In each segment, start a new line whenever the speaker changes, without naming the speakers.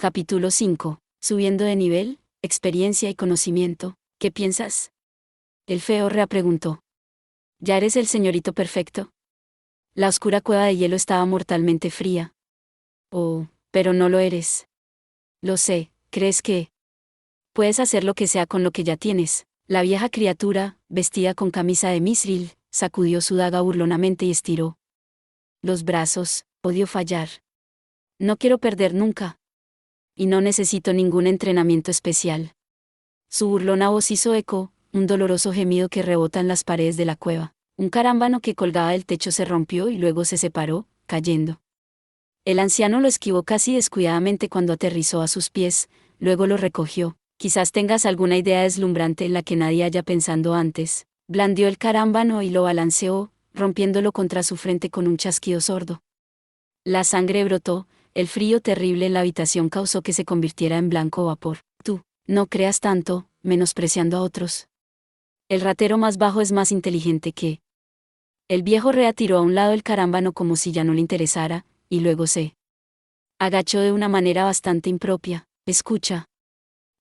Capítulo 5. Subiendo de nivel, experiencia y conocimiento. ¿Qué piensas? El feo preguntó. ¿Ya eres el señorito perfecto? La oscura cueva de hielo estaba mortalmente fría. Oh, pero no lo eres. Lo sé, ¿crees que puedes hacer lo que sea con lo que ya tienes? La vieja criatura, vestida con camisa de Misril, sacudió su daga burlonamente y estiró los brazos. Odio fallar. No quiero perder nunca. Y no necesito ningún entrenamiento especial. Su burlona voz hizo eco, un doloroso gemido que rebota en las paredes de la cueva. Un carámbano que colgaba del techo se rompió y luego se separó, cayendo. El anciano lo esquivó casi descuidadamente cuando aterrizó a sus pies, luego lo recogió. Quizás tengas alguna idea deslumbrante en la que nadie haya pensado antes. Blandió el carámbano y lo balanceó, rompiéndolo contra su frente con un chasquido sordo. La sangre brotó, el frío terrible en la habitación causó que se convirtiera en blanco vapor. Tú, no creas tanto, menospreciando a otros. El ratero más bajo es más inteligente que... El viejo tiró a un lado el carámbano como si ya no le interesara, y luego se agachó de una manera bastante impropia. Escucha.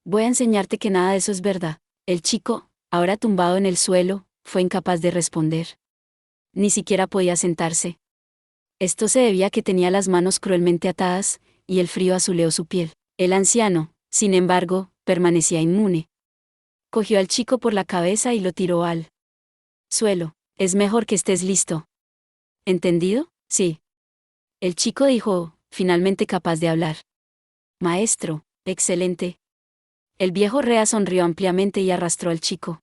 Voy a enseñarte que nada de eso es verdad. El chico, ahora tumbado en el suelo, fue incapaz de responder. Ni siquiera podía sentarse. Esto se debía a que tenía las manos cruelmente atadas, y el frío azuleó su piel. El anciano, sin embargo, permanecía inmune. Cogió al chico por la cabeza y lo tiró al suelo. Es mejor que estés listo. ¿Entendido? Sí. El chico dijo, finalmente capaz de hablar. Maestro, excelente. El viejo sonrió ampliamente y arrastró al chico.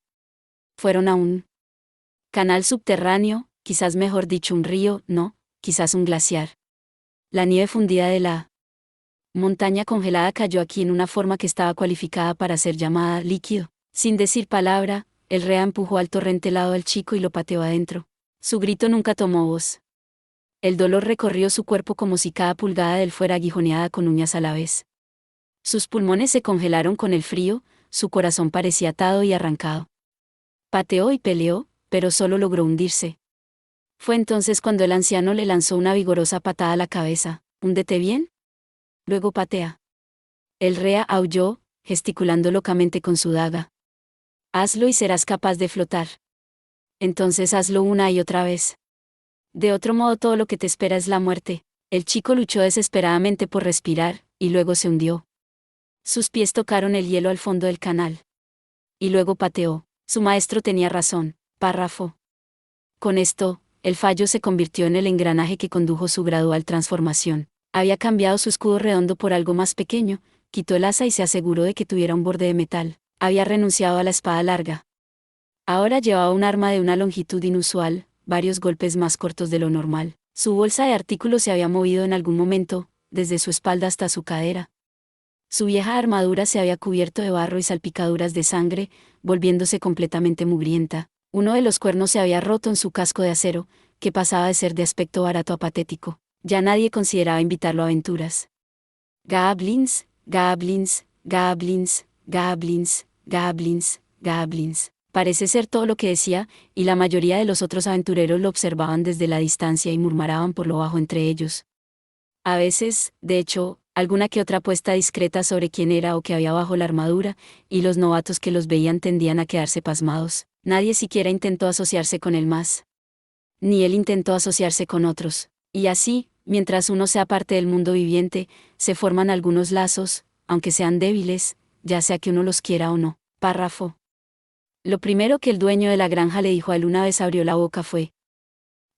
Fueron a un canal subterráneo, quizás mejor dicho un río, no, quizás un glaciar. La nieve fundida de la montaña congelada cayó aquí en una forma que estaba cualificada para ser llamada líquido. Sin decir palabra, el empujó al torrente helado al chico y lo pateó adentro. Su grito nunca tomó voz. El dolor recorrió su cuerpo como si cada pulgada de él fuera aguijoneada con uñas a la vez. Sus pulmones se congelaron con el frío, su corazón parecía atado y arrancado. Pateó y peleó, pero solo logró hundirse. Fue entonces cuando el anciano le lanzó una vigorosa patada a la cabeza. ¿Húndete bien? Luego patea. El aulló, gesticulando locamente con su daga. Hazlo y serás capaz de flotar. Entonces hazlo una y otra vez. De otro modo todo lo que te espera es la muerte. El chico luchó desesperadamente por respirar, y luego se hundió. Sus pies tocaron el hielo al fondo del canal. Y luego pateó. Su maestro tenía razón. Párrafo. Con esto, el fallo se convirtió en el engranaje que condujo su gradual transformación. Había cambiado su escudo redondo por algo más pequeño, quitó el asa y se aseguró de que tuviera un borde de metal. Había renunciado a la espada larga. Ahora llevaba un arma de una longitud inusual, varios golpes más cortos de lo normal. Su bolsa de artículos se había movido en algún momento, desde su espalda hasta su cadera. Su vieja armadura se había cubierto de barro y salpicaduras de sangre, volviéndose completamente mugrienta. Uno de los cuernos se había roto en su casco de acero, que pasaba de ser de aspecto barato a patético. Ya nadie consideraba invitarlo a aventuras. Goblins, goblins, goblins, goblins, goblins, goblins. Parece ser todo lo que decía, y la mayoría de los otros aventureros lo observaban desde la distancia y murmuraban por lo bajo entre ellos. A veces, de hecho, alguna que otra apuesta discreta sobre quién era o qué había bajo la armadura, y los novatos que los veían tendían a quedarse pasmados. Nadie siquiera intentó asociarse con él más. Ni él intentó asociarse con otros. Y así, mientras uno sea parte del mundo viviente, se forman algunos lazos, aunque sean débiles, ya sea que uno los quiera o no. Párrafo. Lo primero que el dueño de la granja le dijo a él una vez abrió la boca fue: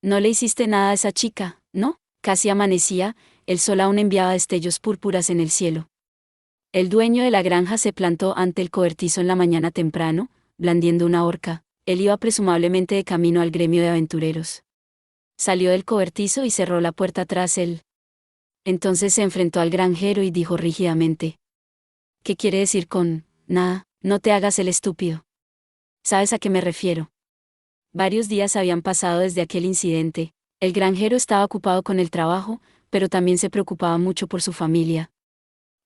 «No le hiciste nada a esa chica, ¿no?» Casi amanecía, el sol aún enviaba destellos púrpuras en el cielo. El dueño de la granja se plantó ante el cobertizo en la mañana temprano, blandiendo una horca. Él iba presumiblemente de camino al gremio de aventureros. Salió del cobertizo y cerró la puerta tras él. Entonces se enfrentó al granjero y dijo rígidamente: «¿Qué quiere decir con nada? No te hagas el estúpido. ¿Sabes a qué me refiero?» Varios días habían pasado desde aquel incidente. El granjero estaba ocupado con el trabajo, pero también se preocupaba mucho por su familia.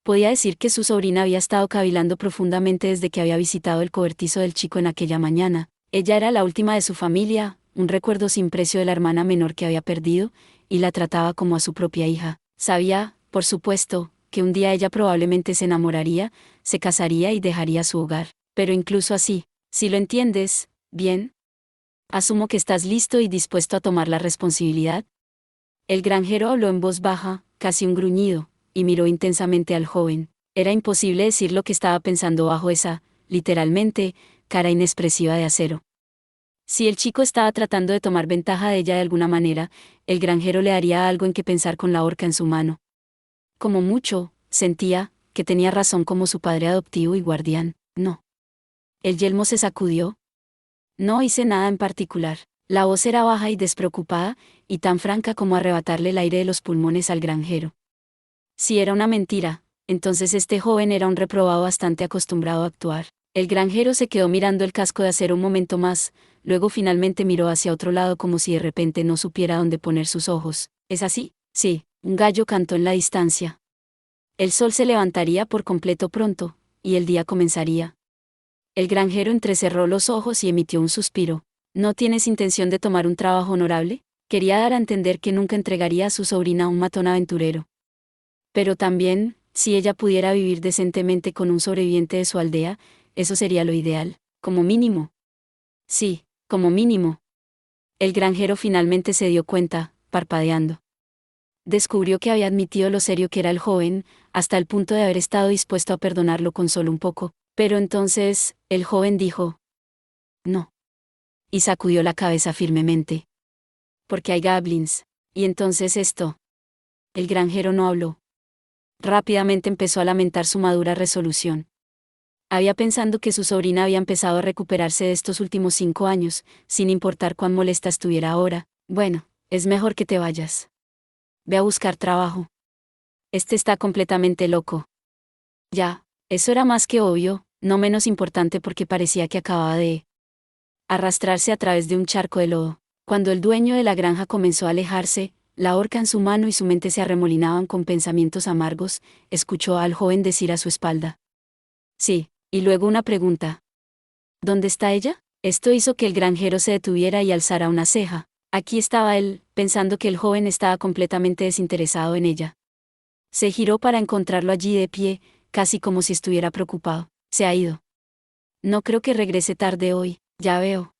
Podía decir que su sobrina había estado cavilando profundamente desde que había visitado el cobertizo del chico en aquella mañana. Ella era la última de su familia, un recuerdo sin precio de la hermana menor que había perdido, y la trataba como a su propia hija. Sabía, por supuesto, que un día ella probablemente se enamoraría, se casaría y dejaría su hogar. Pero incluso así, si lo entiendes, bien. Asumo que estás listo y dispuesto a tomar la responsabilidad. El granjero habló en voz baja, casi un gruñido, y miró intensamente al joven. Era imposible decir lo que estaba pensando bajo esa, literalmente, cara inexpresiva de acero. Si el chico estaba tratando de tomar ventaja de ella de alguna manera, el granjero le daría algo en que pensar con la horca en su mano. Como mucho, sentía, que tenía razón como su padre adoptivo y guardián. No. El yelmo se sacudió. No hice nada en particular. La voz era baja y despreocupada, y tan franca como arrebatarle el aire de los pulmones al granjero. Si era una mentira, entonces este joven era un reprobado bastante acostumbrado a actuar. El granjero se quedó mirando el casco de acero un momento más, luego finalmente miró hacia otro lado como si de repente no supiera dónde poner sus ojos. ¿Es así? Sí, un gallo cantó en la distancia. El sol se levantaría por completo pronto, y el día comenzaría. El granjero entrecerró los ojos y emitió un suspiro. ¿No tienes intención de tomar un trabajo honorable? Quería dar a entender que nunca entregaría a su sobrina a un matón aventurero. Pero también, si ella pudiera vivir decentemente con un sobreviviente de su aldea, eso sería lo ideal, como mínimo. Sí, como mínimo. El granjero finalmente se dio cuenta, parpadeando. Descubrió que había admitido lo serio que era el joven, hasta el punto de haber estado dispuesto a perdonarlo con solo un poco, pero entonces, el joven dijo, no. Y sacudió la cabeza firmemente. Porque hay goblins. Y entonces esto. El granjero no habló. Rápidamente empezó a lamentar su madura resolución. Había pensado que su sobrina había empezado a recuperarse de estos últimos 5 años, sin importar cuán molesta estuviera ahora. Bueno, es mejor que te vayas. Ve a buscar trabajo. Este está completamente loco. Ya, eso era más que obvio, no menos importante porque parecía que acababa de arrastrarse a través de un charco de lodo. Cuando el dueño de la granja comenzó a alejarse, la horca en su mano y su mente se arremolinaban con pensamientos amargos, escuchó al joven decir a su espalda. Sí, y luego una pregunta. ¿Dónde está ella? Esto hizo que el granjero se detuviera y alzara una ceja. Aquí estaba él, pensando que el joven estaba completamente desinteresado en ella. Se giró para encontrarlo allí de pie, casi como si estuviera preocupado. Se ha ido. No creo que regrese tarde hoy, ya veo.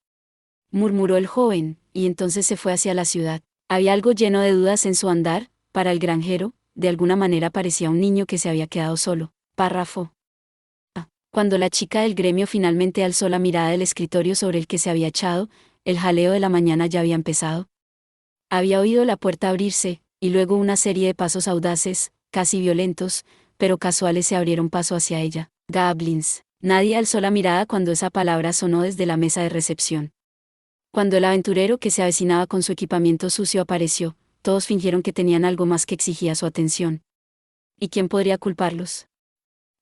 Murmuró el joven, y entonces se fue hacia la ciudad. Había algo lleno de dudas en su andar, para el granjero, de alguna manera parecía un niño que se había quedado solo. Párrafo. Cuando la chica del gremio finalmente alzó la mirada del escritorio sobre el que se había echado, el jaleo de la mañana ya había empezado. Había oído la puerta abrirse, y luego una serie de pasos audaces, casi violentos, pero casuales se abrieron paso hacia ella. Goblins. Nadie alzó la mirada cuando esa palabra sonó desde la mesa de recepción. Cuando el aventurero que se avecinaba con su equipamiento sucio apareció, todos fingieron que tenían algo más que exigía su atención. ¿Y quién podría culparlos?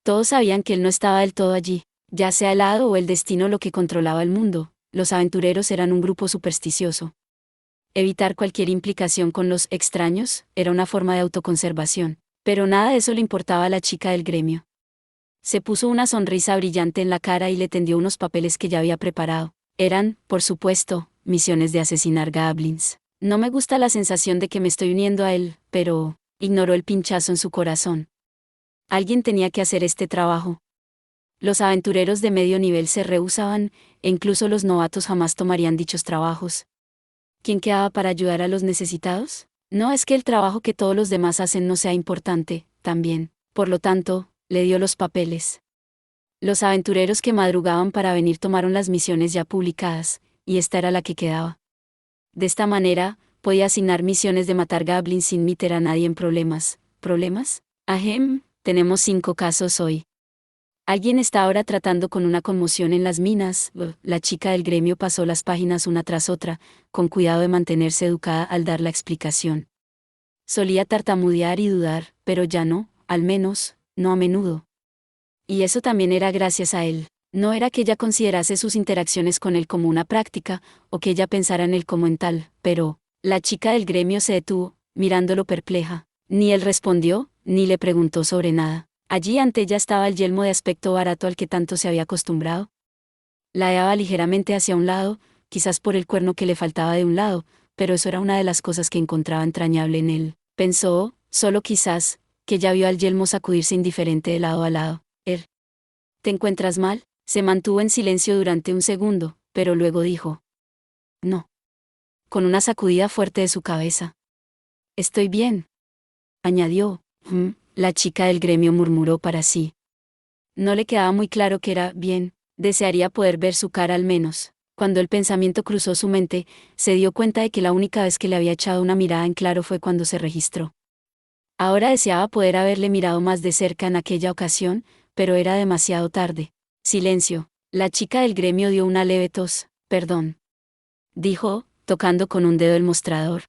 Todos sabían que él no estaba del todo allí, ya sea el hado o el destino lo que controlaba el mundo. Los aventureros eran un grupo supersticioso. Evitar cualquier implicación con los extraños era una forma de autoconservación, pero nada de eso le importaba a la chica del gremio. Se puso una sonrisa brillante en la cara y le tendió unos papeles que ya había preparado. Eran, por supuesto, misiones de asesinar goblins. No me gusta la sensación de que me estoy uniendo a él, pero ignoró el pinchazo en su corazón. Alguien tenía que hacer este trabajo. Los aventureros de medio nivel se rehusaban, e incluso los novatos jamás tomarían dichos trabajos. ¿Quién quedaba para ayudar a los necesitados? No es que el trabajo que todos los demás hacen no sea importante, también. Por lo tanto, le dio los papeles. Los aventureros que madrugaban para venir tomaron las misiones ya publicadas, y esta era la que quedaba. De esta manera, podía asignar misiones de matar goblins sin meter a nadie en problemas. ¿Problemas? Ahem, tenemos 5 casos hoy. Alguien está ahora tratando con una conmoción en las minas. La chica del gremio pasó las páginas una tras otra, con cuidado de mantenerse educada al dar la explicación. Solía tartamudear y dudar, pero ya no, al menos, no a menudo. Y eso también era gracias a él. No era que ella considerase sus interacciones con él como una práctica, o que ella pensara en él como en tal, pero, la chica del gremio se detuvo, mirándolo perpleja. Ni él respondió, ni le preguntó sobre nada. Allí ante ella estaba el yelmo de aspecto barato al que tanto se había acostumbrado. La llevaba ligeramente hacia un lado, quizás por el cuerno que le faltaba de un lado, pero eso era una de las cosas que encontraba entrañable en él. Pensó, solo quizás, que ya vio al yelmo sacudirse indiferente de lado a lado. ¿Te encuentras mal? Se mantuvo en silencio durante un segundo, pero luego dijo. No. Con una sacudida fuerte de su cabeza. Estoy bien. Añadió. La chica del gremio murmuró para sí. No le quedaba muy claro que era bien, desearía poder ver su cara al menos. Cuando el pensamiento cruzó su mente, se dio cuenta de que la única vez que le había echado una mirada en claro fue cuando se registró. Ahora deseaba poder haberle mirado más de cerca en aquella ocasión, pero era demasiado tarde. Silencio. La chica del gremio dio una leve tos. Perdón. Dijo, tocando con un dedo el mostrador.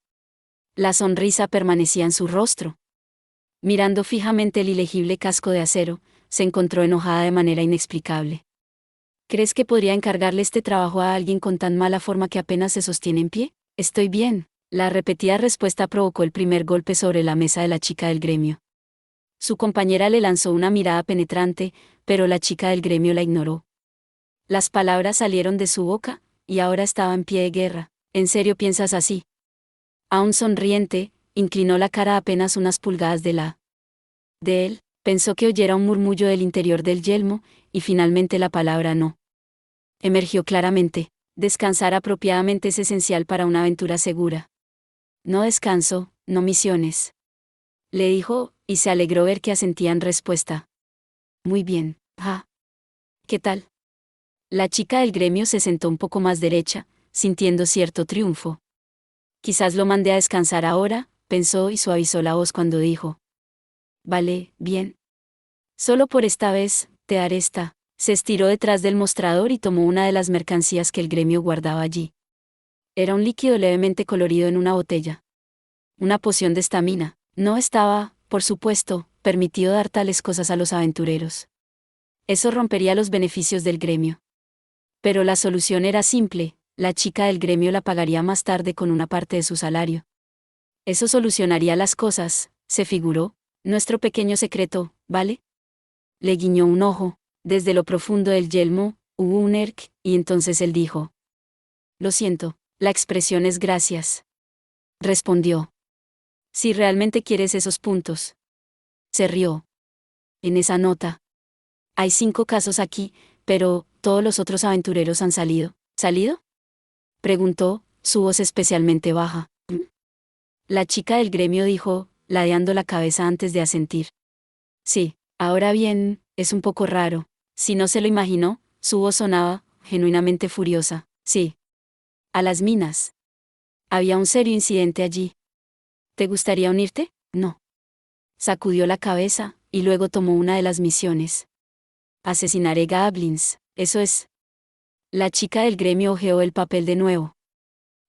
La sonrisa permanecía en su rostro. Mirando fijamente el ilegible casco de acero, se encontró enojada de manera inexplicable. ¿Crees que podría encargarle este trabajo a alguien con tan mala forma que apenas se sostiene en pie? Estoy bien. La repetida respuesta provocó el primer golpe sobre la mesa de la chica del gremio. Su compañera le lanzó una mirada penetrante, pero la chica del gremio la ignoró. Las palabras salieron de su boca, y ahora estaba en pie de guerra. ¿En serio piensas así? Aún sonriente, inclinó la cara apenas unas pulgadas de él, pensó que oyera un murmullo del interior del yelmo, y finalmente la palabra no. Emergió claramente. Descansar apropiadamente es esencial para una aventura segura. No descanso, no misiones. Le dijo, y se alegró ver que asentía en respuesta. Muy bien, ¿Qué tal? La chica del gremio se sentó un poco más derecha, sintiendo cierto triunfo. Quizás lo mandé a descansar ahora, pensó y suavizó la voz cuando dijo. Vale, bien. Solo por esta vez, te daré esta. Se estiró detrás del mostrador y tomó una de las mercancías que el gremio guardaba allí. Era un líquido levemente colorido en una botella. Una poción de estamina. No estaba, por supuesto, permitido dar tales cosas a los aventureros. Eso rompería los beneficios del gremio. Pero la solución era simple, la chica del gremio la pagaría más tarde con una parte de su salario. Eso solucionaría las cosas, se figuró, nuestro pequeño secreto, ¿vale? Le guiñó un ojo, desde lo profundo del yelmo, hubo un erc, y entonces él dijo. Lo siento, la expresión es gracias. Respondió. Si realmente quieres esos puntos. Se rió. En esa nota. Hay 5 casos aquí, pero, todos los otros aventureros han salido. ¿Salido? Preguntó, su voz especialmente baja. La chica del gremio dijo, ladeando la cabeza antes de asentir. Sí, ahora bien, es un poco raro. Si no se lo imaginó, su voz sonaba, genuinamente furiosa. Sí. A las minas. Había un serio incidente allí. ¿Te gustaría unirte? No. Sacudió la cabeza, y luego tomó una de las misiones. Asesinaré goblins, eso es. La chica del gremio hojeó el papel de nuevo.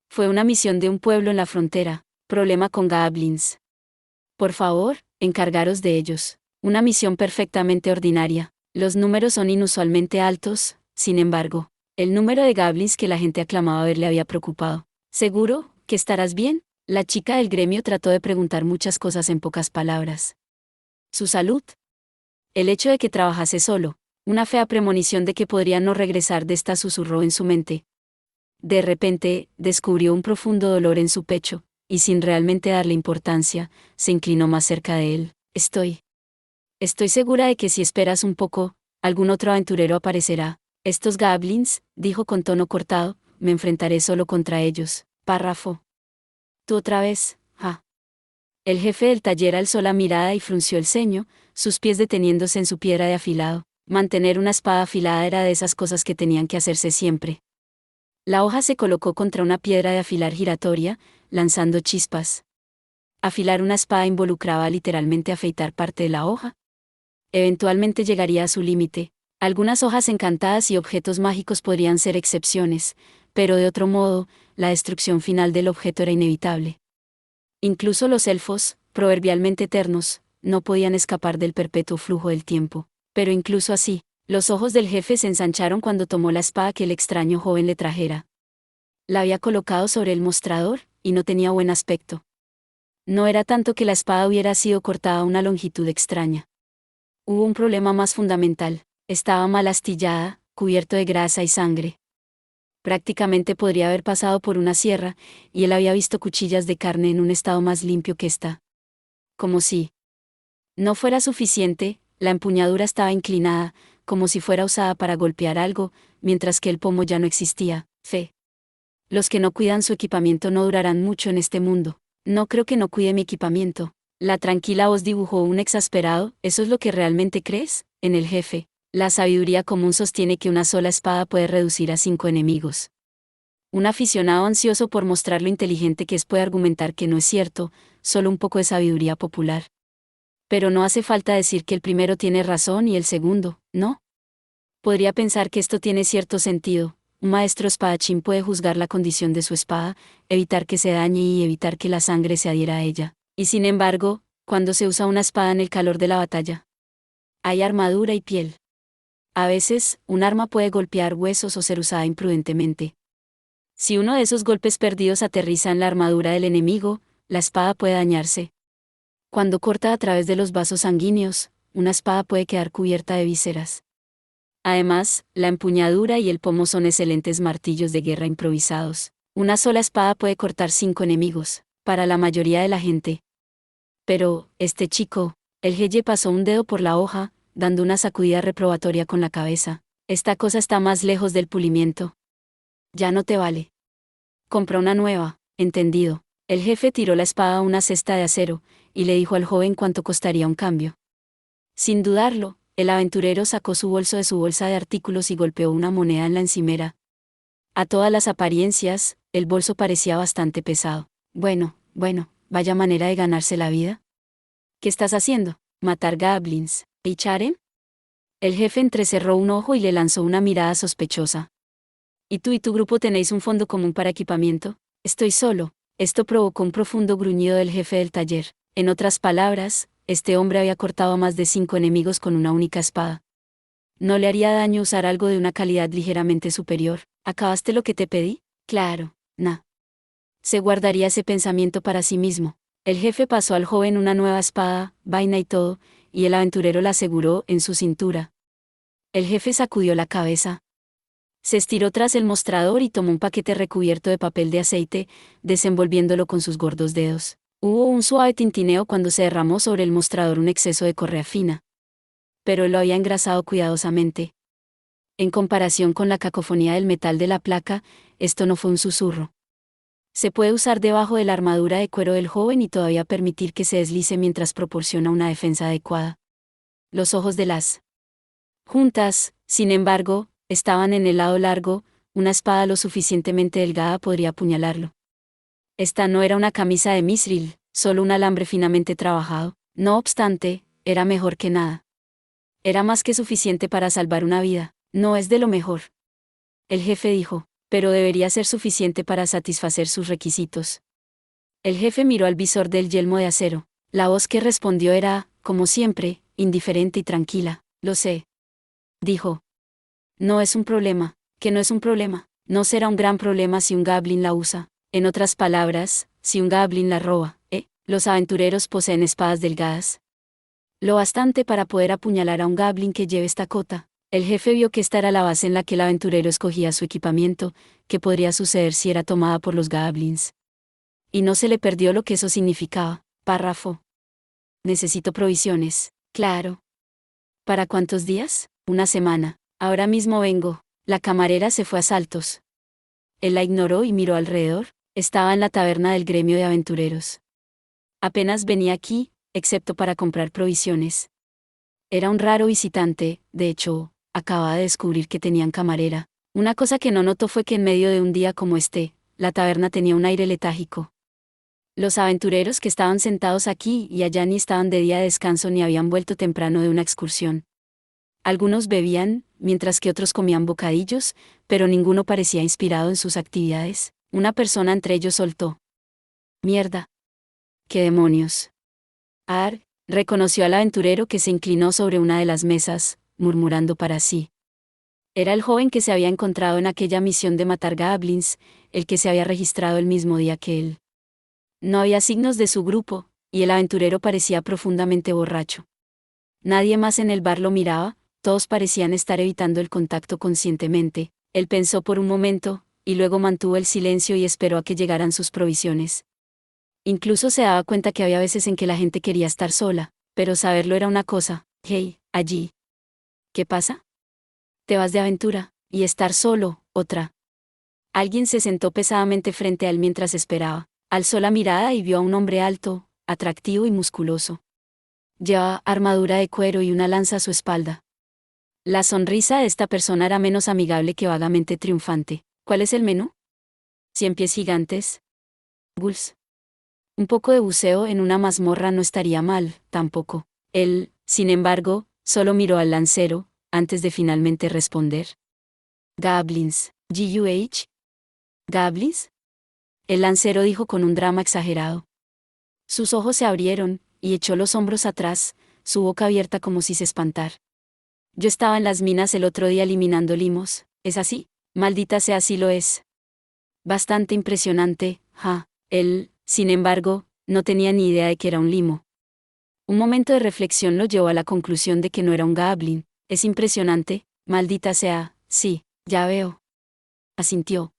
Fue una misión de un pueblo en la frontera, problema con goblins. Por favor, encargaros de ellos. Una misión perfectamente ordinaria. Los números son inusualmente altos, sin embargo. El número de goblins que la gente aclamaba ver le había preocupado. ¿Seguro que estarás bien? La chica del gremio trató de preguntar muchas cosas en pocas palabras. ¿Su salud? El hecho de que trabajase solo, una fea premonición de que podría no regresar de esta susurró en su mente. De repente, descubrió un profundo dolor en su pecho, y sin realmente darle importancia, se inclinó más cerca de él. Estoy segura de que si esperas un poco, algún otro aventurero aparecerá. Estos goblins, dijo con tono cortado, me enfrentaré solo contra ellos. Párrafo. Tú otra vez, El jefe del taller alzó la mirada y frunció el ceño, sus pies deteniéndose en su piedra de afilado. Mantener una espada afilada era de esas cosas que tenían que hacerse siempre. La hoja se colocó contra una piedra de afilar giratoria, lanzando chispas. Afilar una espada involucraba literalmente afeitar parte de la hoja. Eventualmente llegaría a su límite. Algunas hojas encantadas y objetos mágicos podrían ser excepciones, pero de otro modo, la destrucción final del objeto era inevitable. Incluso los elfos, proverbialmente eternos, no podían escapar del perpetuo flujo del tiempo. Pero incluso así, los ojos del jefe se ensancharon cuando tomó la espada que el extraño joven le trajera. La había colocado sobre el mostrador, y no tenía buen aspecto. No era tanto que la espada hubiera sido cortada a una longitud extraña. Hubo un problema más fundamental, estaba mal astillada, cubierto de grasa y sangre. Prácticamente podría haber pasado por una sierra, y él había visto cuchillas de carne en un estado más limpio que esta. Como si No fuera suficiente, la empuñadura estaba inclinada, como si fuera usada para golpear algo, mientras que el pomo ya no existía. Fe. Los que no cuidan su equipamiento no durarán mucho en este mundo. No creo que no cuide mi equipamiento. La tranquila voz dibujó un exasperado, ¿eso es lo que realmente crees? En el jefe. La sabiduría común sostiene que una sola espada puede reducir a 5 enemigos. Un aficionado ansioso por mostrar lo inteligente que es puede argumentar que no es cierto, solo un poco de sabiduría popular. Pero no hace falta decir que el primero tiene razón y el segundo, ¿no? Podría pensar que esto tiene cierto sentido. Un maestro espadachín puede juzgar la condición de su espada, evitar que se dañe y evitar que la sangre se adhiera a ella. Y sin embargo, cuando se usa una espada en el calor de la batalla, hay armadura y piel. A veces, un arma puede golpear huesos o ser usada imprudentemente. Si uno de esos golpes perdidos aterriza en la armadura del enemigo, la espada puede dañarse. Cuando corta a través de los vasos sanguíneos, una espada puede quedar cubierta de vísceras. Además, la empuñadura y el pomo son excelentes martillos de guerra improvisados. Una sola espada puede cortar 5 enemigos, para la mayoría de la gente. Pero, este chico, el jefe pasó un dedo por la hoja, dando una sacudida reprobatoria con la cabeza. Esta cosa está más lejos del pulimiento. Ya no te vale. Compra una nueva, entendido. El jefe tiró la espada a una cesta de acero, y le dijo al joven cuánto costaría un cambio. Sin dudarlo, el aventurero sacó su bolso de su bolsa de artículos y golpeó una moneda en la encimera. A todas las apariencias, el bolso parecía bastante pesado. Bueno, vaya manera de ganarse la vida. ¿Qué estás haciendo? ¿Matar goblins? ¿Echaren? El jefe entrecerró un ojo y le lanzó una mirada sospechosa. ¿Y tú y tu grupo tenéis un fondo común para equipamiento? Estoy solo. Esto provocó un profundo gruñido del jefe del taller. En otras palabras, este hombre había cortado a más de 5 enemigos con una única espada. ¿No le haría daño usar algo de una calidad ligeramente superior? ¿Acabaste lo que te pedí? Claro, nah. Se guardaría ese pensamiento para sí mismo. El jefe pasó al joven una nueva espada, vaina y todo, y el aventurero la aseguró en su cintura. El jefe sacudió la cabeza. Se estiró tras el mostrador y tomó un paquete recubierto de papel de aceite, desenvolviéndolo con sus gordos dedos. Hubo un suave tintineo cuando se derramó sobre el mostrador un exceso de correa fina. Pero él lo había engrasado cuidadosamente. En comparación con la cacofonía del metal de la placa, esto no fue un susurro. Se puede usar debajo de la armadura de cuero del joven y todavía permitir que se deslice mientras proporciona una defensa adecuada. Los ojos de las juntas, sin embargo, estaban en el lado largo, una espada lo suficientemente delgada podría apuñalarlo. Esta no era una camisa de misril, solo un alambre finamente trabajado. No obstante, era mejor que nada. Era más que suficiente para salvar una vida. No es de lo mejor. El jefe dijo, pero debería ser suficiente para satisfacer sus requisitos. El jefe miró al visor del yelmo de acero. La voz que respondió era, como siempre, indiferente y tranquila. Lo sé. Dijo. No es un problema, que no es un problema. No será un gran problema si un goblin la usa. En otras palabras, si un goblin la roba, los aventureros poseen espadas delgadas. Lo bastante para poder apuñalar a un goblin que lleve esta cota. El jefe vio que esta era la base en la que el aventurero escogía su equipamiento, que podría suceder si era tomada por los goblins. Y no se le perdió lo que eso significaba. Párrafo. Necesito provisiones. Claro. ¿Para cuántos días? Una semana. Ahora mismo vengo. La camarera se fue a saltos. Él la ignoró y miró alrededor. Estaba en la taberna del gremio de aventureros. Apenas venía aquí, excepto para comprar provisiones. Era un raro visitante, de hecho, acababa de descubrir que tenían camarera. Una cosa que no notó fue que en medio de un día como este, la taberna tenía un aire letágico. Los aventureros que estaban sentados aquí y allá ni estaban de día de descanso ni habían vuelto temprano de una excursión. Algunos bebían, mientras que otros comían bocadillos, pero ninguno parecía inspirado en sus actividades. Una persona entre ellos soltó. Mierda. ¿Qué demonios? Reconoció al aventurero que se inclinó sobre una de las mesas, murmurando para sí. Era el joven que se había encontrado en aquella misión de matar goblins, el que se había registrado el mismo día que él. No había signos de su grupo, y el aventurero parecía profundamente borracho. Nadie más en el bar lo miraba, todos parecían estar evitando el contacto conscientemente. Él pensó por un momento, y luego mantuvo el silencio y esperó a que llegaran sus provisiones. Incluso se daba cuenta que había veces en que la gente quería estar sola. Pero saberlo era una cosa. Hey, allí. ¿Qué pasa? Te vas de aventura, y estar solo, otra. Alguien se sentó pesadamente frente a él mientras esperaba. Alzó la mirada y vio a un hombre alto, atractivo y musculoso. Llevaba armadura de cuero y una lanza a su espalda. La sonrisa de esta persona era menos amigable que vagamente triunfante. ¿Cuál es el menú? 100 pies gigantes. Ghouls. Un poco de buceo en una mazmorra no estaría mal, tampoco. Él, sin embargo, solo miró al lancero, antes de finalmente responder. Goblins. ¿Guh? ¿Goblins? El lancero dijo con un drama exagerado. Sus ojos se abrieron, y echó los hombros atrás, su boca abierta como si se espantara. Yo estaba en las minas el otro día eliminando limos, ¿es así? Maldita sea si lo es. Bastante impresionante, ja. Él, sin embargo, no tenía ni idea de que era un limo. Un momento de reflexión lo llevó a la conclusión de que no era un goblin. Es impresionante, maldita sea, sí, ya veo. Asintió.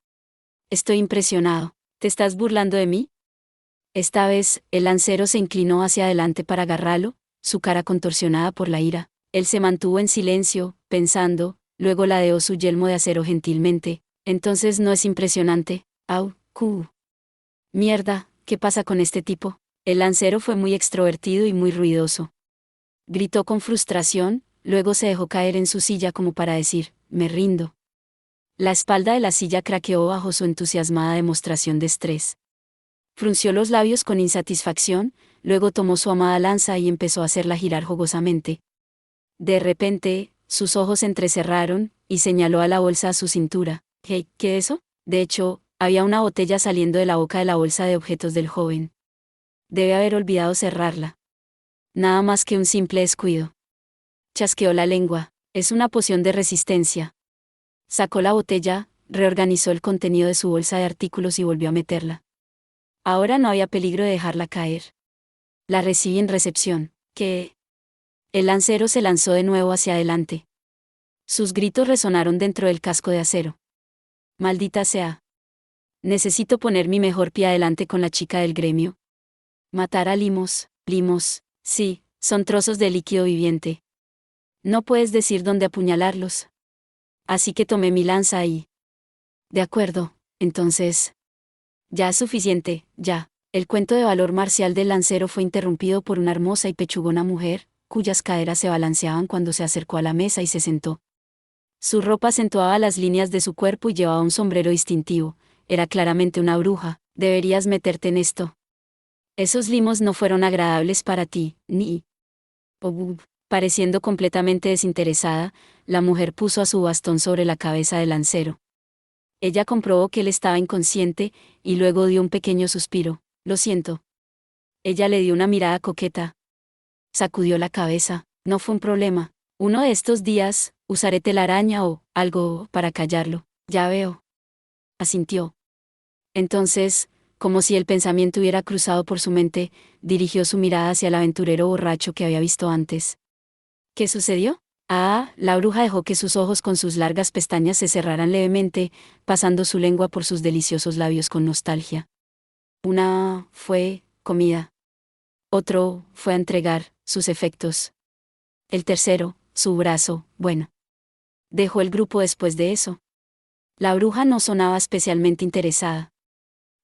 Estoy impresionado. ¿Te estás burlando de mí? Esta vez, el lancero se inclinó hacia adelante para agarrarlo, su cara contorsionada por la ira. Él se mantuvo en silencio, pensando, luego ladeó su yelmo de acero gentilmente. Entonces no es impresionante. Au, Mierda, ¿qué pasa con este tipo? El lancero fue muy extrovertido y muy ruidoso. Gritó con frustración, luego se dejó caer en su silla como para decir, me rindo. La espalda de la silla craqueó bajo su entusiasmada demostración de estrés. Frunció los labios con insatisfacción, luego tomó su amada lanza y empezó a hacerla girar jugosamente. De repente, sus ojos se entrecerraron, y señaló a la bolsa a su cintura. Hey, ¿qué es eso? De hecho, había una botella saliendo de la boca de la bolsa de objetos del joven. Debe haber olvidado cerrarla. Nada más que un simple descuido. Chasqueó la lengua. Es una poción de resistencia. Sacó la botella, reorganizó el contenido de su bolsa de artículos y volvió a meterla. Ahora no había peligro de dejarla caer. La recibí en recepción. ¿Qué? El lancero se lanzó de nuevo hacia adelante. Sus gritos resonaron dentro del casco de acero. Maldita sea. Necesito poner mi mejor pie adelante con la chica del gremio. Matar a limos, sí, son trozos de líquido viviente. No puedes decir dónde apuñalarlos. Así que tomé mi lanza y... De acuerdo, entonces... Ya es suficiente, ya. El cuento de valor marcial del lancero fue interrumpido por una hermosa y pechugona mujer, cuyas caderas se balanceaban cuando se acercó a la mesa y se sentó. Su ropa acentuaba las líneas de su cuerpo y llevaba un sombrero distintivo. Era claramente una bruja. Deberías meterte en esto. Esos limos no fueron agradables para ti, ni... Pareciendo completamente desinteresada, la mujer puso a su bastón sobre la cabeza del lancero. Ella comprobó que él estaba inconsciente, y luego dio un pequeño suspiro. Lo siento. Ella le dio una mirada coqueta. Sacudió la cabeza. No fue un problema. Uno de estos días, usaré telaraña o algo para callarlo. Ya veo. Asintió. Entonces, como si el pensamiento hubiera cruzado por su mente, dirigió su mirada hacia el aventurero borracho que había visto antes. ¿Qué sucedió? La bruja dejó que sus ojos con sus largas pestañas se cerraran levemente, pasando su lengua por sus deliciosos labios con nostalgia. Una fue comida. Otro fue a entregar sus efectos. El tercero, su brazo, bueno. Dejó el grupo después de eso. La bruja no sonaba especialmente interesada.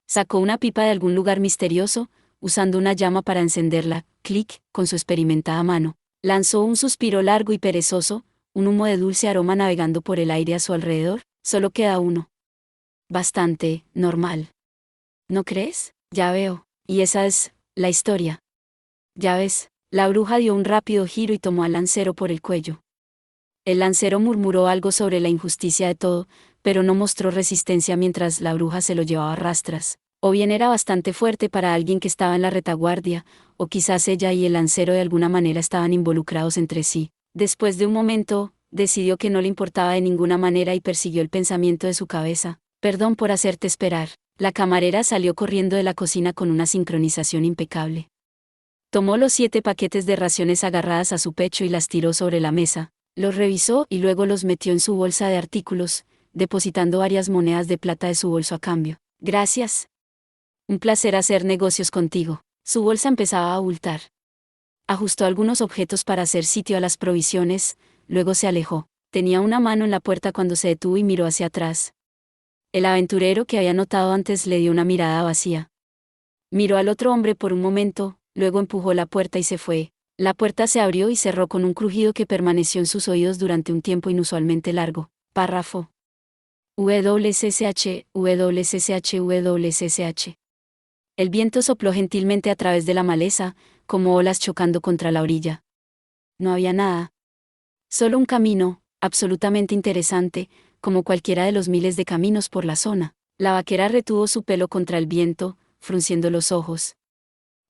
Sacó una pipa de algún lugar misterioso, usando una llama para encenderla, clic, con su experimentada mano. Lanzó un suspiro largo y perezoso, un humo de dulce aroma navegando por el aire a su alrededor. Solo queda uno. Bastante normal. ¿No crees? Ya veo. Y esa es la historia. Ya ves, la bruja dio un rápido giro y tomó al lancero por el cuello. El lancero murmuró algo sobre la injusticia de todo, pero no mostró resistencia mientras la bruja se lo llevaba a rastras. O bien era bastante fuerte para alguien que estaba en la retaguardia, o quizás ella y el lancero de alguna manera estaban involucrados entre sí. Después de un momento, decidió que no le importaba de ninguna manera y persiguió el pensamiento de su cabeza. Perdón por hacerte esperar. La camarera salió corriendo de la cocina con una sincronización impecable. Tomó los 7 paquetes de raciones agarradas a su pecho y las tiró sobre la mesa. Los revisó y luego los metió en su bolsa de artículos, depositando varias monedas de plata de su bolso a cambio. Gracias. Un placer hacer negocios contigo. Su bolsa empezaba a abultar. Ajustó algunos objetos para hacer sitio a las provisiones, luego se alejó. Tenía una mano en la puerta cuando se detuvo y miró hacia atrás. El aventurero que había notado antes le dio una mirada vacía. Miró al otro hombre por un momento, luego empujó la puerta y se fue. La puerta se abrió y cerró con un crujido que permaneció en sus oídos durante un tiempo inusualmente largo. Párrafo. WCCH, WCCH, WCCH. El viento sopló gentilmente a través de la maleza, como olas chocando contra la orilla. No había nada. Solo un camino, absolutamente interesante, como cualquiera de los miles de caminos por la zona. La vaquera retuvo su pelo contra el viento, frunciendo los ojos.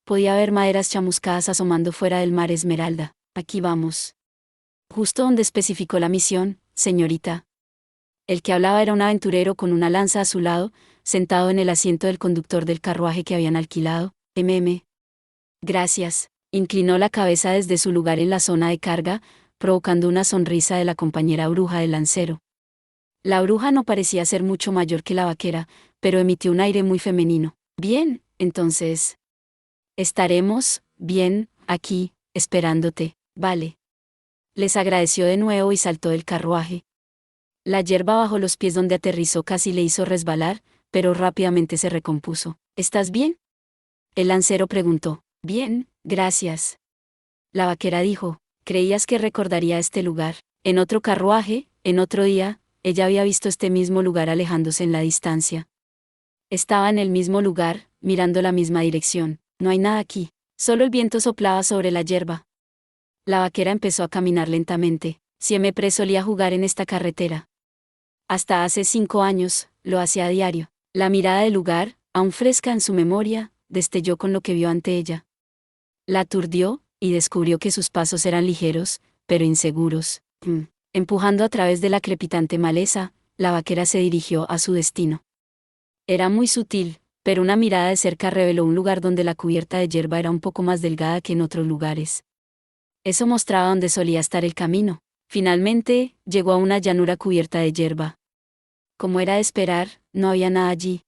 Podía ver maderas chamuscadas asomando fuera del mar esmeralda. Aquí vamos. Justo donde especificó la misión, señorita. El que hablaba era un aventurero con una lanza a su lado, sentado en el asiento del conductor del carruaje que habían alquilado. Gracias. Inclinó la cabeza desde su lugar en la zona de carga, provocando una sonrisa de la compañera bruja del lancero. La bruja no parecía ser mucho mayor que la vaquera, pero emitió un aire muy femenino. Bien, entonces. Estaremos, bien, aquí, esperándote, vale. Les agradeció de nuevo y saltó del carruaje. La hierba bajo los pies donde aterrizó casi le hizo resbalar, pero rápidamente se recompuso. ¿Estás bien? El lancero preguntó. Bien, gracias. La vaquera dijo, ¿creías que recordaría este lugar? En otro carruaje, en otro día, ella había visto este mismo lugar alejándose en la distancia. Estaba en el mismo lugar, mirando la misma dirección. No hay nada aquí. Solo el viento soplaba sobre la hierba. La vaquera empezó a caminar lentamente. Siempre solía jugar en esta carretera. Hasta hace 5 años, lo hacía a diario. La mirada del lugar, aún fresca en su memoria, destelló con lo que vio ante ella. La aturdió, y descubrió que sus pasos eran ligeros, pero inseguros. Empujando a través de la crepitante maleza, la vaquera se dirigió a su destino. Era muy sutil, pero una mirada de cerca reveló un lugar donde la cubierta de hierba era un poco más delgada que en otros lugares. Eso mostraba dónde solía estar el camino. Finalmente, llegó a una llanura cubierta de hierba. Como era de esperar, no había nada allí.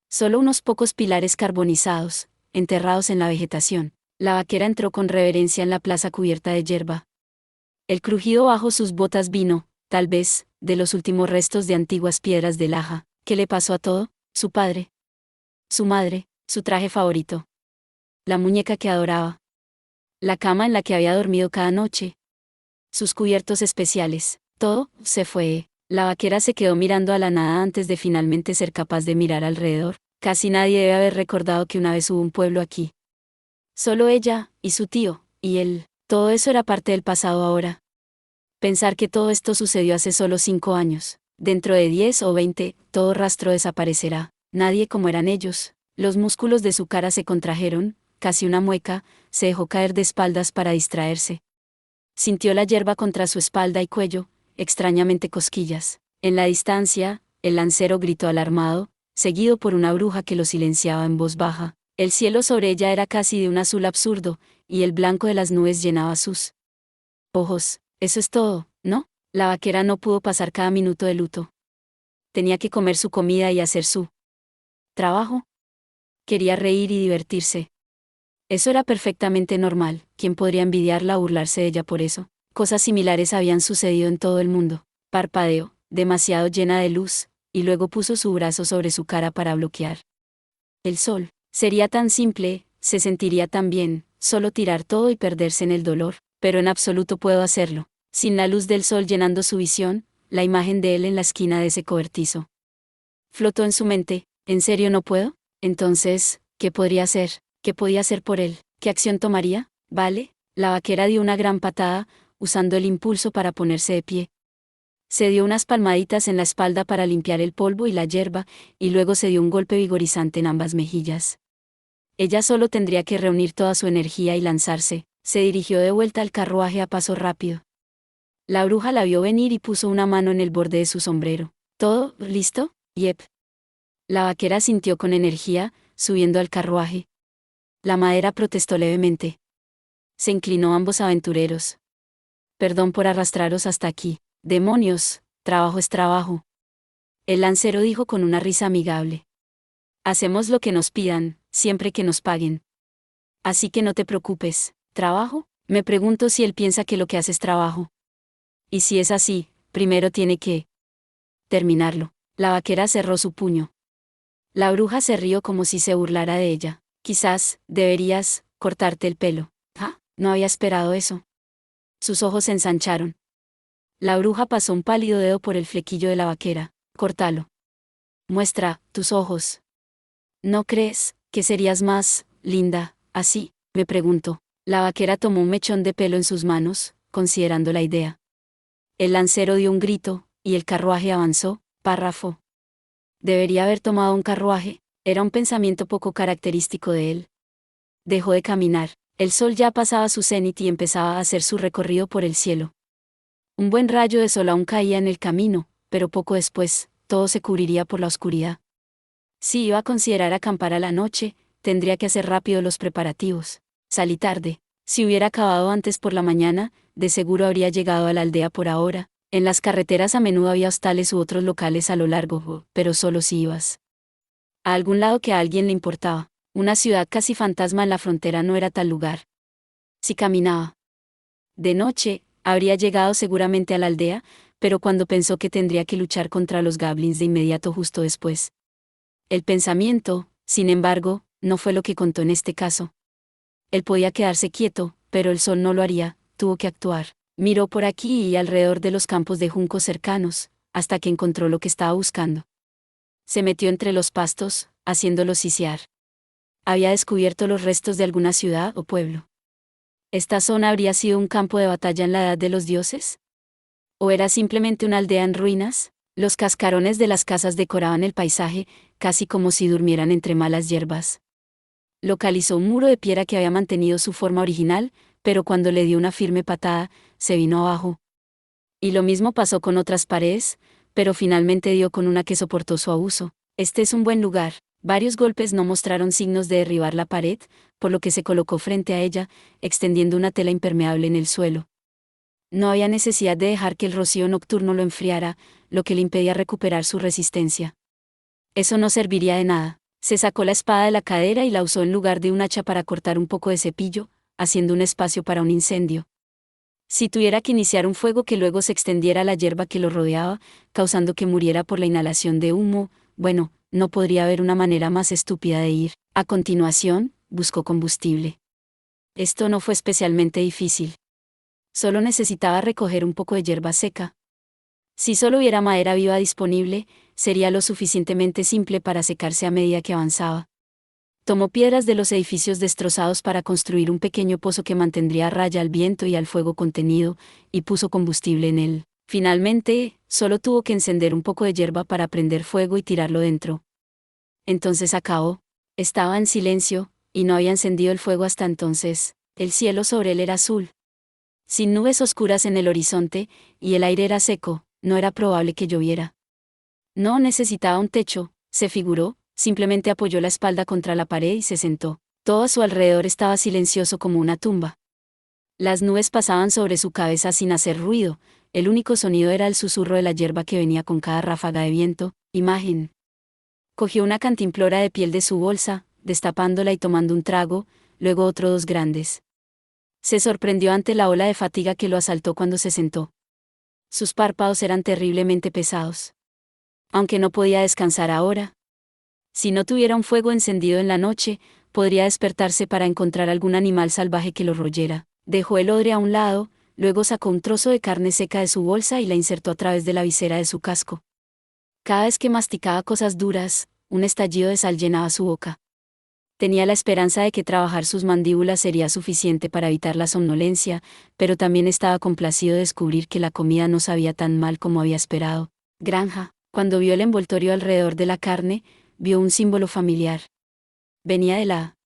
Solo unos pocos pilares carbonizados, enterrados en la vegetación. La vaquera entró con reverencia en la plaza cubierta de hierba. El crujido bajo sus botas vino, tal vez, de los últimos restos de antiguas piedras de laja. ¿Qué le pasó a todo? Su padre. Su madre, su traje favorito. La muñeca que adoraba. La cama en la que había dormido cada noche. Sus cubiertos especiales. Todo se fue. La vaquera se quedó mirando a la nada antes de finalmente ser capaz de mirar alrededor. Casi nadie debe haber recordado que una vez hubo un pueblo aquí. Solo ella, y su tío, y él. Todo eso era parte del pasado ahora. Pensar que todo esto sucedió hace solo 5 años. Dentro de 10 o 20, todo rastro desaparecerá. Nadie como eran ellos. Los músculos de su cara se contrajeron, casi una mueca, se dejó caer de espaldas para distraerse. Sintió la hierba contra su espalda y cuello, extrañamente cosquillas. En la distancia, el lancero gritó alarmado, seguido por una bruja que lo silenciaba en voz baja. El cielo sobre ella era casi de un azul absurdo, y el blanco de las nubes llenaba sus ojos. Eso es todo, ¿no? La vaquera no pudo pasar cada minuto de luto. Tenía que comer su comida y hacer su trabajo. Quería reír y divertirse. Eso era perfectamente normal. ¿Quién podría envidiarla o burlarse de ella por eso? Cosas similares habían sucedido en todo el mundo. Parpadeó, demasiado llena de luz, y luego puso su brazo sobre su cara para bloquear el sol. Sería tan simple, se sentiría tan bien, solo tirar todo y perderse en el dolor, pero en absoluto puedo hacerlo. Sin la luz del sol llenando su visión, la imagen de él en la esquina de ese cobertizo flotó en su mente. ¿En serio no puedo? Entonces, ¿qué podría hacer? ¿Qué podía hacer por él? ¿Qué acción tomaría? ¿Vale? La vaquera dio una gran patada, usando el impulso para ponerse de pie. Se dio unas palmaditas en la espalda para limpiar el polvo y la hierba, y luego se dio un golpe vigorizante en ambas mejillas. Ella solo tendría que reunir toda su energía y lanzarse. Se dirigió de vuelta al carruaje a paso rápido. La bruja la vio venir y puso una mano en el borde de su sombrero. ¿Todo listo? Yep. La vaquera sintió con energía, subiendo al carruaje. La madera protestó levemente. Se inclinó ambos aventureros. Perdón por arrastraros hasta aquí. Demonios, trabajo es trabajo. El lancero dijo con una risa amigable. Hacemos lo que nos pidan, siempre que nos paguen. Así que no te preocupes. ¿Trabajo? Me pregunto si él piensa que lo que hace es trabajo. Y si es así, primero tiene que terminarlo. La vaquera cerró su puño. La bruja se rió como si se burlara de ella. Quizás, deberías, cortarte el pelo. Ah, no había esperado eso. Sus ojos se ensancharon. La bruja pasó un pálido dedo por el flequillo de la vaquera. Córtalo. Muestra, tus ojos. ¿No crees, que serías más, linda, así? Me preguntó. La vaquera tomó un mechón de pelo en sus manos, considerando la idea. El lancero dio un grito, y el carruaje avanzó, párrafo. Debería haber tomado un carruaje, era un pensamiento poco característico de él. Dejó de caminar, el sol ya pasaba su cenit y empezaba a hacer su recorrido por el cielo. Un buen rayo de sol aún caía en el camino, pero poco después, todo se cubriría por la oscuridad. Si iba a considerar acampar a la noche, tendría que hacer rápido los preparativos. Salí tarde. Si hubiera acabado antes por la mañana, de seguro habría llegado a la aldea por ahora. En las carreteras a menudo había hostales u otros locales a lo largo, pero solo si ibas a algún lado que a alguien le importaba. Una ciudad casi fantasma en la frontera no era tal lugar. Si caminaba de noche, habría llegado seguramente a la aldea, pero cuando pensó que tendría que luchar contra los goblins de inmediato justo después. El pensamiento, sin embargo, no fue lo que contó en este caso. Él podía quedarse quieto, pero el sol no lo haría, tuvo que actuar. Miró por aquí y alrededor de los campos de juncos cercanos, hasta que encontró lo que estaba buscando. Se metió entre los pastos, haciéndolos sisear. Había descubierto los restos de alguna ciudad o pueblo. ¿Esta zona habría sido un campo de batalla en la edad de los dioses? ¿O era simplemente una aldea en ruinas? Los cascarones de las casas decoraban el paisaje, casi como si durmieran entre malas hierbas. Localizó un muro de piedra que había mantenido su forma original, pero cuando le dio una firme patada, se vino abajo. Y lo mismo pasó con otras paredes, pero finalmente dio con una que soportó su abuso. Este es un buen lugar. Varios golpes no mostraron signos de derribar la pared, por lo que se colocó frente a ella, extendiendo una tela impermeable en el suelo. No había necesidad de dejar que el rocío nocturno lo enfriara, lo que le impedía recuperar su resistencia. Eso no serviría de nada. Se sacó la espada de la cadera y la usó en lugar de un hacha para cortar un poco de cepillo, haciendo un espacio para un incendio. Si tuviera que iniciar un fuego que luego se extendiera a la hierba que lo rodeaba, causando que muriera por la inhalación de humo, bueno, no podría haber una manera más estúpida de ir. A continuación, buscó combustible. Esto no fue especialmente difícil. Solo necesitaba recoger un poco de hierba seca. Si solo hubiera madera viva disponible, sería lo suficientemente simple para secarse a medida que avanzaba. Tomó piedras de los edificios destrozados para construir un pequeño pozo que mantendría a raya al viento y al fuego contenido, y puso combustible en él. Finalmente, solo tuvo que encender un poco de hierba para prender fuego y tirarlo dentro. Entonces acabó. Estaba en silencio, y no había encendido el fuego hasta entonces. El cielo sobre él era azul, sin nubes oscuras en el horizonte, y el aire era seco, no era probable que lloviera. No necesitaba un techo, se figuró, simplemente apoyó la espalda contra la pared y se sentó. Todo a su alrededor estaba silencioso como una tumba. Las nubes pasaban sobre su cabeza sin hacer ruido, el único sonido era el susurro de la hierba que venía con cada ráfaga de viento. Imagen. Cogió una cantimplora de piel de su bolsa, destapándola y tomando un trago, luego otro dos grandes. Se sorprendió ante la ola de fatiga que lo asaltó cuando se sentó. Sus párpados eran terriblemente pesados. Aunque no podía descansar ahora. Si no tuviera un fuego encendido en la noche, podría despertarse para encontrar algún animal salvaje que lo royera. Dejó el odre a un lado, luego sacó un trozo de carne seca de su bolsa y la insertó a través de la visera de su casco. Cada vez que masticaba cosas duras, un estallido de sal llenaba su boca. Tenía la esperanza de que trabajar sus mandíbulas sería suficiente para evitar la somnolencia, pero también estaba complacido de descubrir que la comida no sabía tan mal como había esperado. Granja. Cuando vio el envoltorio alrededor de la carne, vio un símbolo familiar. Venía de la...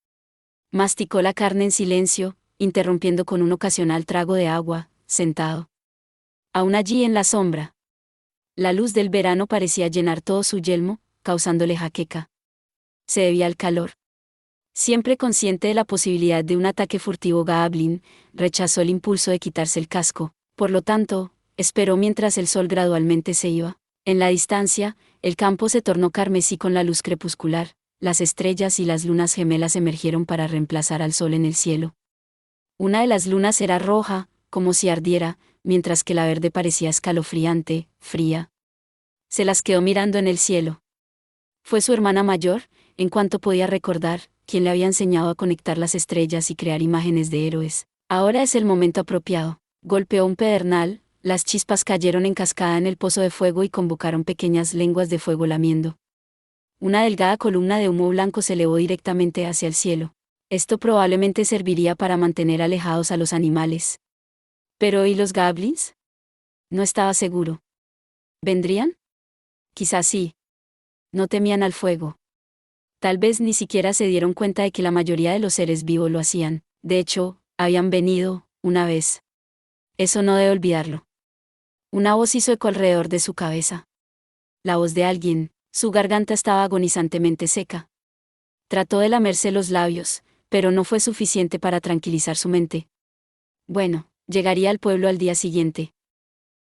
Masticó la carne en silencio, interrumpiendo con un ocasional trago de agua, sentado. Aún allí en la sombra. La luz del verano parecía llenar todo su yelmo, causándole jaqueca. Se debía al calor. Siempre consciente de la posibilidad de un ataque furtivo goblin, rechazó el impulso de quitarse el casco. Por lo tanto, esperó mientras el sol gradualmente se iba. En la distancia, el campo se tornó carmesí con la luz crepuscular, las estrellas y las lunas gemelas emergieron para reemplazar al sol en el cielo. Una de las lunas era roja, como si ardiera, mientras que la verde parecía escalofriante, fría. Se las quedó mirando en el cielo. Fue su hermana mayor, en cuanto podía recordar, quien le había enseñado a conectar las estrellas y crear imágenes de héroes. Ahora es el momento apropiado. Golpeó un pedernal, las chispas cayeron en cascada en el pozo de fuego y convocaron pequeñas lenguas de fuego lamiendo. Una delgada columna de humo blanco se elevó directamente hacia el cielo. Esto probablemente serviría para mantener alejados a los animales. Pero ¿y los goblins? No estaba seguro. ¿Vendrían? Quizás sí. No temían al fuego. Tal vez ni siquiera se dieron cuenta de que la mayoría de los seres vivos lo hacían. De hecho, habían venido, una vez. Eso no debe olvidarlo. Una voz hizo eco alrededor de su cabeza. La voz de alguien, su garganta estaba agonizantemente seca. Trató de lamerse los labios, pero no fue suficiente para tranquilizar su mente. Bueno, llegaría al pueblo al día siguiente.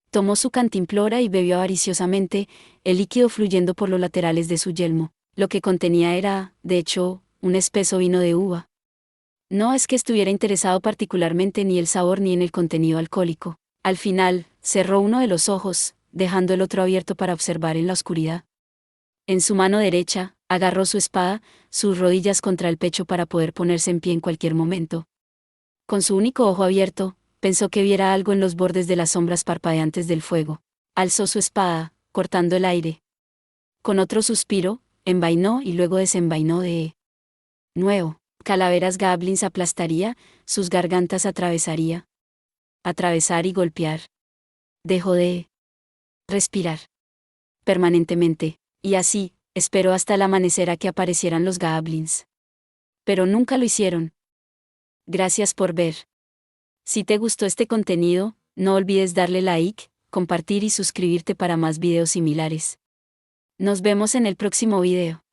Tomó su cantimplora y bebió avariciosamente, el líquido fluyendo por los laterales de su yelmo. Lo que contenía era, de hecho, un espeso vino de uva. No es que estuviera interesado particularmente ni el sabor ni en el contenido alcohólico. Al final, cerró uno de los ojos, dejando el otro abierto para observar en la oscuridad. En su mano derecha, agarró su espada, sus rodillas contra el pecho para poder ponerse en pie en cualquier momento. Con su único ojo abierto, pensó que viera algo en los bordes de las sombras parpadeantes del fuego. Alzó su espada, cortando el aire. Con otro suspiro, envainó y luego desenvainó de nuevo. Calaveras goblins aplastaría, sus gargantas atravesaría. Atravesar y golpear. Dejó de respirar permanentemente, y así, esperó hasta el amanecer a que aparecieran los goblins. Pero nunca lo hicieron. Gracias por ver. Si te gustó este contenido, no olvides darle like, compartir y suscribirte para más videos similares. Nos vemos en el próximo video.